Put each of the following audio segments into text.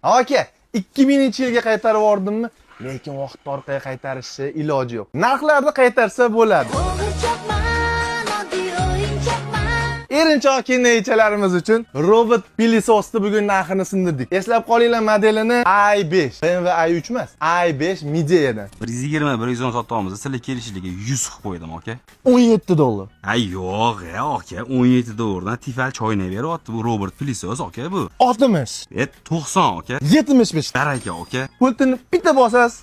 Aka, 2000-yilga qaytarib yubordimmi? Lekin vaqt orqaga qaytarishni iloji yo'q. Narxlarni qaytarsa bo'ladi. Erinchoq kinoichalarimiz uchun robot pilisosni bugun narxini sindirdik. Eslab qolinglar, modelini i5. BMW i3 emas, i5 Mideyadan. 120 110 sotamiz. Sizlar kelishligi 100 qilib qo'ydim, aka. $17. Ay yo'q, aka, $17 tifal choyni beryapti bu robot pilisos, aka bu. 60. 90, aka. 75. Baraka, aka. Pultini bitta bosasiz.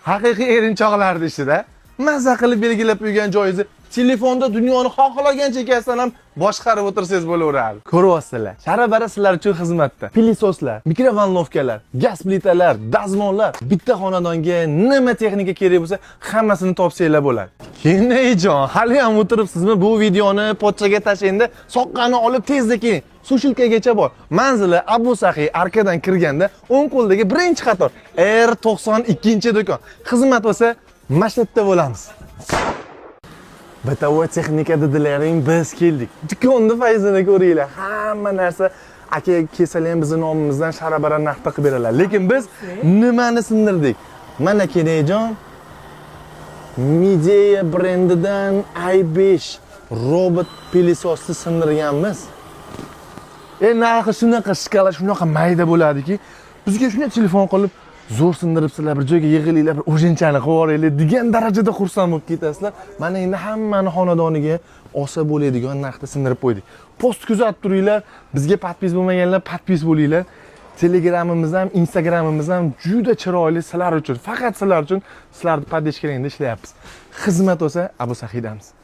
Haqiqiy erinchoqlarning ishida mazza qilib belgilab qo'ygan joyingizni telefonda dunyoni xohlagancha ekasidan ham boshqarib o'tirsangiz bo'laveradi. Ko'ryapsizlar. Shara-bara sizlar uchun xizmatda. Pilisoslar, mikrovalnovkalar, gaz plitalar, dazmollar, bitta xonadonga nima texnika kerak bo'lsa, hammasini topsanglar bo'ladi. Kenajon, hali ham o'tiribsizmi? Bu videoni pochchaga tashlayda, soqqani olib tezda keling. Sushilkagacha bor. Manzili Abu Sahiy arkadan kirganda o'ng qo'ldagi birinchi qator R92-do'kon. Xizmat bo'lsa, mashatda bo'lamiz. Batawa texnika dedilaring, biz keldik. Do'konni fayzini ko'ringlar. Hamma narsa aka kelsalar ham bizning nomimizdan shara-bara narxda qilib beradilar. Lekin biz nimani sindirdik? Mana kenajon Midea brendidan i5 robot pilisosni sindirganmiz. Narxi shunaqa shkala, shunaqa mayda bo'ladiki, bizga shunday telefon qilib zo'r sindiribsizlar, bir joyga yig'ilinglar, bir o'jinchani qilib yuboraylik degan darajada xursand bo'lib ketasizlar. Mana endi hammani xonadoniga olsa bo'ladigan narxda sindirib qo'ydik. Post kuzatib turinglar, bizga podpis bo'lmaganlar podpis bo'linglar. Telegramimiz ham, Instagramimiz ham juda chiroyli sizlar uchun, faqat sizlar uchun, sizlarni podдержкаларida ishlayapmiz. Xizmat bo'lsa Abu Sahiydamiz.